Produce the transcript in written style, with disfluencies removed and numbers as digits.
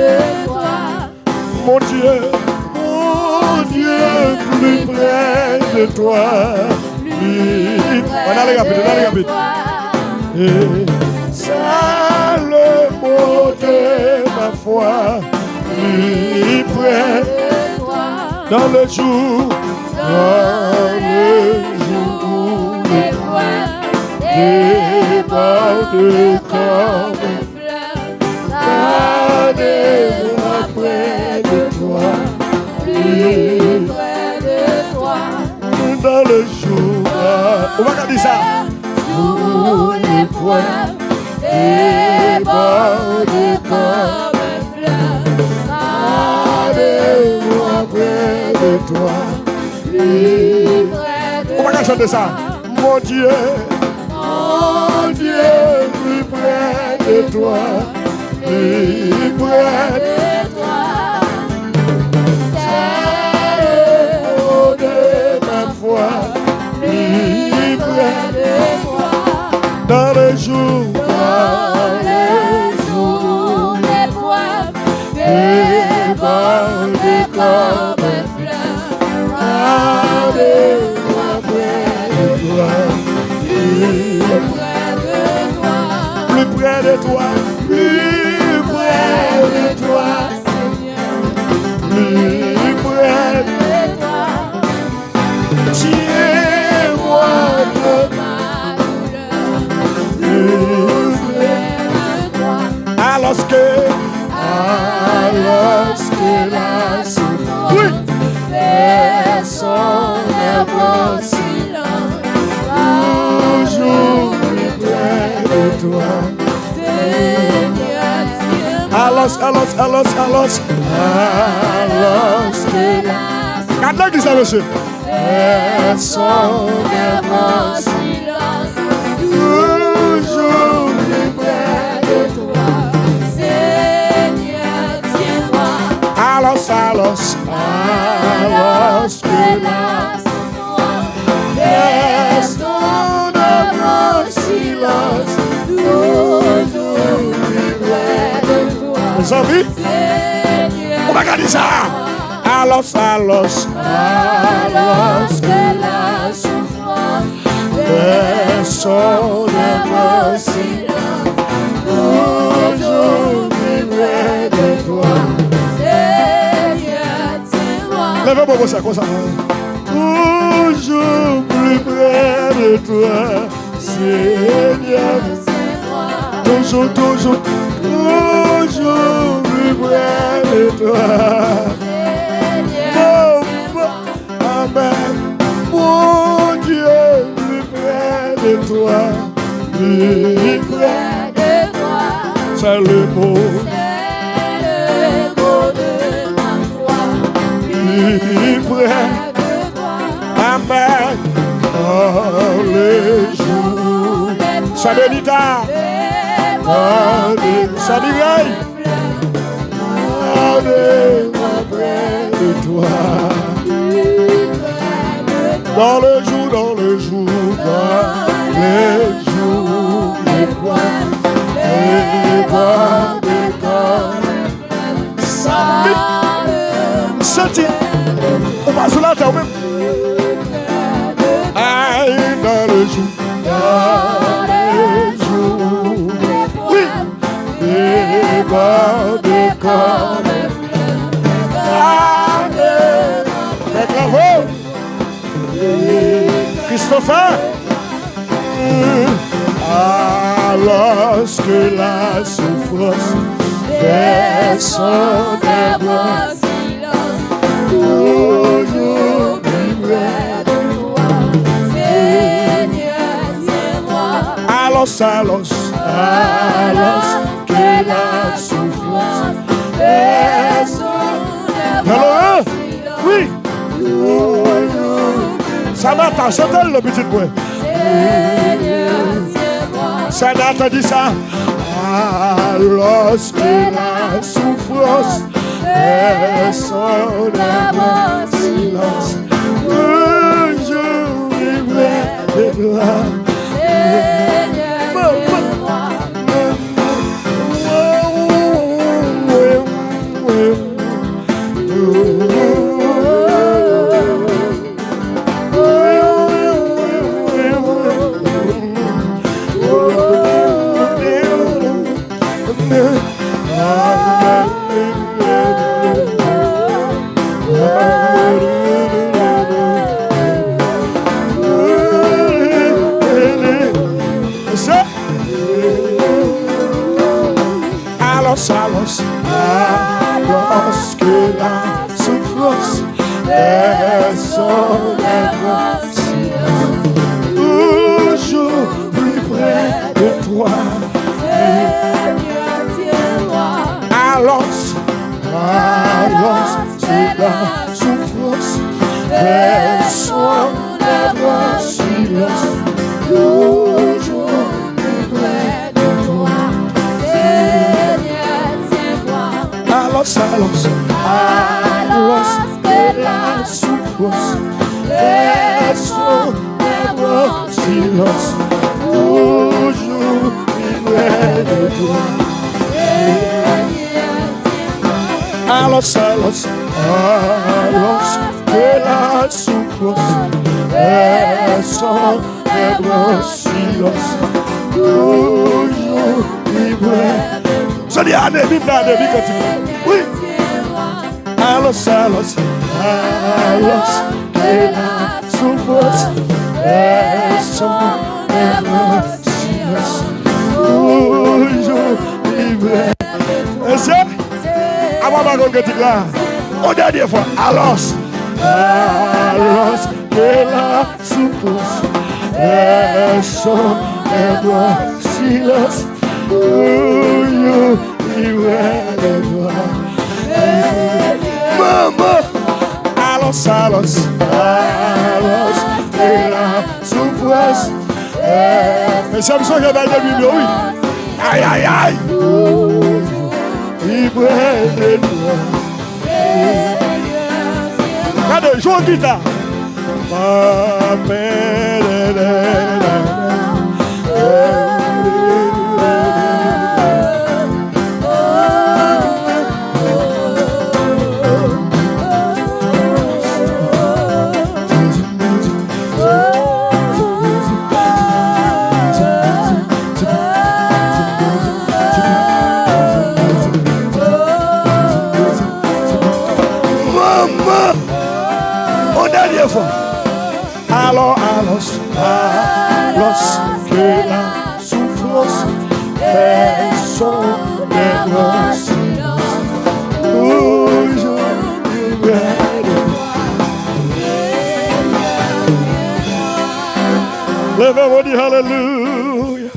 de toi. Mon Dieu, plus près de toi. Plus près de toi. Et c'est le mot de ma foi. Plus près de toi. Dans le jour où les débordent comme gardez-moi près de toi, plus près de toi. Dans le jour, on va garder ça. Où les poings débordent comme gardez-moi près de toi, plus près de toi. On va chanter ça. Mon Dieu, plus près de toi. Plus près de toi, c'est le mot de ma foi. Plus près de toi, dans le jour où les poings débordent comme un fleuve. Gardez-moi près de toi, plus près de toi, plus près de toi. Plus près de toi, Seigneur, plus près de toi. Tiens-moi de ma douleur, plus près de toi. Alors que la souffrance fait son œuvre silence, toujours plus près de toi. Alors que la qui ça, monsieur? Fait son œuvre silence, toujours plus près de toi. Seigneur, tiens-moi. Alors que la souffrance fait son œuvre silence, toujours plus près de toi. Mes amis, on va garder ça. Alors que la souffrance fait son œuvre silence, toujours plus près de toi. Seigneur, tiens-moi. Lève-moi pour ça, comme ça. Toujours plus près de toi, Seigneur. Toujours plus près de toi. Amen. Mon Dieu, plus près de toi, plus près de toi. C'est le mot de ma foi. Plus près de toi. Amen. Dans les jours. Sabenita. Sabirai. Gardez-moi près de toi. Dans le jour, les poings débordent comme ça. On va sur la terre même. Aïe, dans le jour. Oui, débordent comme bravo, Christopher. Alors que la souffrance fait son œuvre silence, toujours plus près de toi. Seigneur, tiens-moi. Alors que la souffrance fait son œuvre silence. Oui. Sanata, chante le petit point. Sanata dit ça. Alors que la souffrance fait son œuvre silence, toujours près de toi. Alors que la souffrance est sur les bras, toujours plus près de toi. Seigneur, tiens-moi. Alors que la souffrance est sur les bras, toujours plus près de toi. Alors que la souffrance est sur les bras, silence, toujours plus près de toi. Alors que la souffrance est sur les bras, silence, toujours plus près de toi. Je dis à Nébi, continue. Oui. Alors que la souffrance est sur les bras, silence, toujours plus près de toi. Et c'est au dernier fois. Alors que la souffrance est sur les bras, silence, toujours plus près de toi. Maman, alors que la souffrance est. Mais ça me semble que va le milieu, oui. Aïe, aïe, aïe. Il près de toi. Regardez, joue en guitare. Alors que la souffrance est sur les bras, toujours plus près de toi. Levez-vous, dis Alléluia.